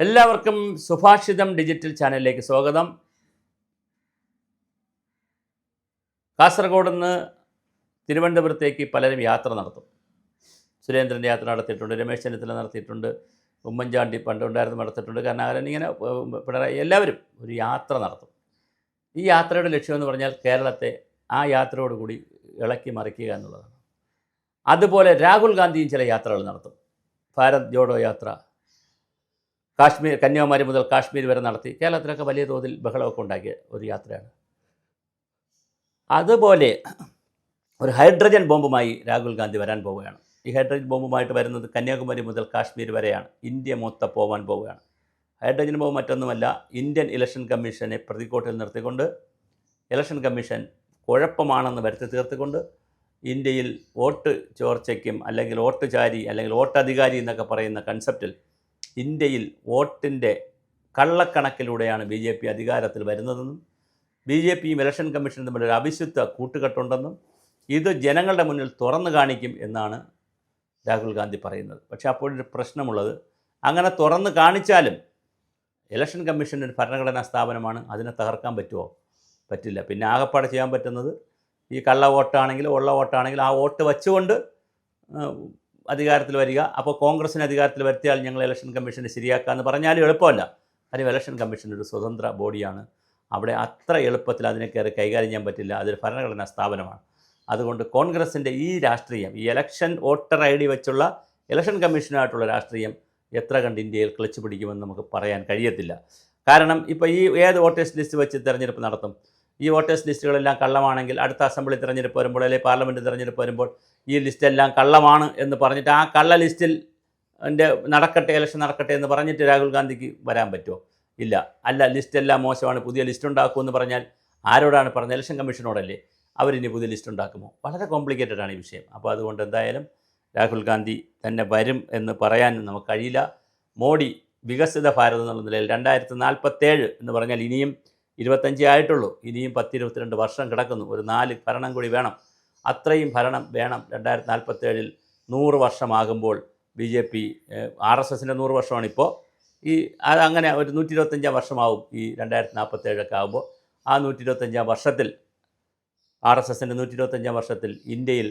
എല്ലാവർക്കും സുഭാഷിതം ഡിജിറ്റൽ ചാനലിലേക്ക് സ്വാഗതം. കാസർഗോഡ് നിന്ന് തിരുവനന്തപുരത്തേക്ക് പലരും യാത്ര നടത്തും. സുരേന്ദ്രൻ്റെ യാത്ര നടത്തിയിട്ടുണ്ട്, രമേശ് ചെന്നിത്തല നടത്തിയിട്ടുണ്ട്, ഉമ്മൻചാണ്ടി പണ്ടുണ്ടായിരുന്നു നടത്തിയിട്ടുണ്ട്, കരുണാകരൻ, ഇങ്ങനെ പിണറായി, എല്ലാവരും ഒരു യാത്ര നടത്തും. ഈ യാത്രയുടെ ലക്ഷ്യമെന്ന് പറഞ്ഞാൽ കേരളത്തെ ആ യാത്രയോടുകൂടി ഇളക്കി മറിക്കുക എന്നുള്ളതാണ്. അതുപോലെ രാഹുൽ ഗാന്ധിയും ചില യാത്രകൾ നടത്തും. ഭാരത് ജോഡോ യാത്ര കാശ്മീർ, കന്യാകുമാരി മുതൽ കാശ്മീർ വരെ നടത്തി കേരളത്തിലൊക്കെ വലിയ തോതിൽ ബഹളമൊക്കെ ഉണ്ടാക്കിയ ഒരു യാത്രയാണ്. അതുപോലെ ഒരു ഹൈഡ്രജൻ ബോംബുമായി രാഹുൽ ഗാന്ധി വരാൻ പോവുകയാണ്. ഈ ഹൈഡ്രജൻ ബോംബുമായിട്ട് വരുന്നത് കന്യാകുമാരി മുതൽ കാശ്മീർ വരെയാണ്. ഇന്ത്യ മൊത്തം പോകാൻ പോവുകയാണ്. ഹൈഡ്രജൻ ബോംബ് മറ്റൊന്നുമല്ല, ഇന്ത്യൻ ഇലക്ഷൻ കമ്മീഷനെ പ്രതിക്കോട്ടിൽ നിർത്തിക്കൊണ്ട്, ഇലക്ഷൻ കമ്മീഷൻ കുഴപ്പമാണെന്ന് വരുത്തി തീർത്തുകൊണ്ട്, ഇന്ത്യയിൽ വോട്ട് ചോർച്ചയ്ക്കും അല്ലെങ്കിൽ വോട്ട് ചാരി അല്ലെങ്കിൽ വോട്ടധികാരി എന്നൊക്കെ പറയുന്ന കൺസെപ്റ്റിൽ ഇന്ത്യയിൽ വോട്ടിൻ്റെ കള്ളക്കണക്കിലൂടെയാണ് BJP അധികാരത്തിൽ വരുന്നതെന്നും BJPയും ഇലക്ഷൻ കമ്മീഷനും തമ്മിലൊരു അവിശുദ്ധ കൂട്ടുകെട്ടുണ്ടെന്നും ഇത് ജനങ്ങളുടെ മുന്നിൽ തുറന്നു കാണിക്കും എന്നാണ് രാഹുൽ ഗാന്ധി പറയുന്നത്. പക്ഷേ അപ്പോഴൊരു പ്രശ്നമുള്ളത്, അങ്ങനെ തുറന്നു കാണിച്ചാലും ഇലക്ഷൻ കമ്മീഷൻ ഒരു ഭരണഘടനാ സ്ഥാപനമാണ്, അതിനെ തകർക്കാൻ പറ്റുമോ? പറ്റില്ല. പിന്നെ ആകപ്പാടെ ചെയ്യാൻ പറ്റുന്നത് ഈ കള്ള വോട്ടാണെങ്കിലും ഉള്ള വോട്ടാണെങ്കിലും ആ വോട്ട് വച്ചുകൊണ്ട് അധികാരത്തിൽ വരിക. അപ്പോൾ കോൺഗ്രസിന് അധികാരത്തിൽ വരുത്തിയാൽ ഞങ്ങൾ ഇലക്ഷൻ കമ്മീഷനെ ശരിയാക്കാമെന്ന് പറഞ്ഞാലും എളുപ്പമല്ല. കാര്യം ഇലക്ഷൻ കമ്മീഷൻ ഒരു സ്വതന്ത്ര ബോഡിയാണ്. അവിടെ അത്ര എളുപ്പത്തിൽ അതിനെ കയറി കൈകാര്യം ചെയ്യാൻ പറ്റില്ല. അതൊരു ഭരണഘടനാ സ്ഥാപനമാണ്. അതുകൊണ്ട് കോൺഗ്രസിൻ്റെ ഈ രാഷ്ട്രീയം, ഈ ഇലക്ഷൻ വോട്ടർ ID വെച്ചുള്ള ഇലക്ഷൻ കമ്മീഷനുമായിട്ടുള്ള രാഷ്ട്രീയം എത്ര കണ്ട് ഇന്ത്യയിൽ ക്ലച്ച് പിടിക്കുമെന്ന് നമുക്ക് പറയാൻ കഴിയത്തില്ല. കാരണം ഇപ്പോൾ ഈ ഏത് വോട്ടേഴ്സ് ലിസ്റ്റ് വെച്ച് തിരഞ്ഞെടുപ്പ് നടത്തും? ഈ വോട്ടേഴ്സ് ലിസ്റ്റുകളെല്ലാം കള്ളമാണെങ്കിൽ അടുത്ത അസംബ്ലി തിരഞ്ഞെടുപ്പ് വരുമ്പോൾ അല്ലെങ്കിൽ പാർലമെൻറ്റ് തിരഞ്ഞെടുപ്പ് വരുമ്പോൾ ഈ ലിസ്റ്റെല്ലാം കള്ളമാണ് എന്ന് പറഞ്ഞിട്ട് ആ കള്ള ലിസ്റ്റിൽ നടക്കട്ടെ, ഇലക്ഷൻ നടക്കട്ടെ എന്ന് പറഞ്ഞിട്ട് രാഹുൽ ഗാന്ധിക്ക് വരാൻ പറ്റുമോ? ഇല്ല. അല്ല, ലിസ്റ്റെല്ലാം മോശമാണ്, പുതിയ ലിസ്റ്റ് ഉണ്ടാക്കുമെന്ന് പറഞ്ഞാൽ ആരോടാണ് പറഞ്ഞത്? ഇലക്ഷൻ കമ്മീഷനോടല്ലേ. അവരിനി പുതിയ ലിസ്റ്റ് ഉണ്ടാക്കുമോ? വളരെ കോംപ്ലിക്കേറ്റഡ് ആണ് ഈ വിഷയം. അപ്പോൾ അതുകൊണ്ട് എന്തായാലും രാഹുൽ ഗാന്ധി തന്നെ വരും എന്ന് പറയാൻ നമുക്ക് കഴിയില്ല. മോഡി വികസിത ഭാരതം എന്നുള്ള നിലയിൽ 2047 എന്ന് പറഞ്ഞാൽ ഇനിയും 25 ആയിട്ടുള്ളൂ. ഇനിയും 10-22 വർഷം കിടക്കുന്നു. ഒരു 4 ഭരണം കൂടി വേണം. അത്രയും ഭരണം വേണം. 2047 100 വർഷമാകുമ്പോൾ BJP, RSSൻ്റെ 100 വർഷമാണിപ്പോൾ. അങ്ങനെ ഒരു 125 വർഷമാവും ഈ 2047 ആകുമ്പോൾ. ആ 125 വർഷത്തിൽ, RSSൻ്റെ 125 വർഷത്തിൽ ഇന്ത്യയിൽ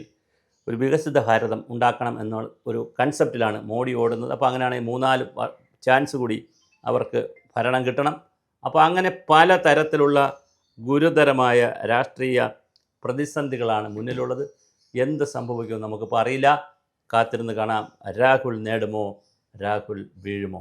ഒരു വികസിത ഭാരതം ഉണ്ടാക്കണം എന്ന ഒരു കൺസെപ്റ്റിലാണ് മോഡി ഓടുന്നത്. അപ്പോൾ അങ്ങനെയാണെങ്കിൽ 3-4 ചാൻസ് കൂടി അവർക്ക് ഭരണം കിട്ടണം. അപ്പോൾ അങ്ങനെ പല തരത്തിലുള്ള ഗുരുതരമായ രാഷ്ട്രീയ പ്രതിസന്ധികളാണ് മുന്നിലുള്ളത്. എന്ത് സംഭവിക്കുമെന്ന് നമുക്കിപ്പോൾ അറിയില്ല. കാത്തിരുന്ന് കാണാം. രാഹുൽ നേടുമോ, രാഹുൽ വീഴുമോ?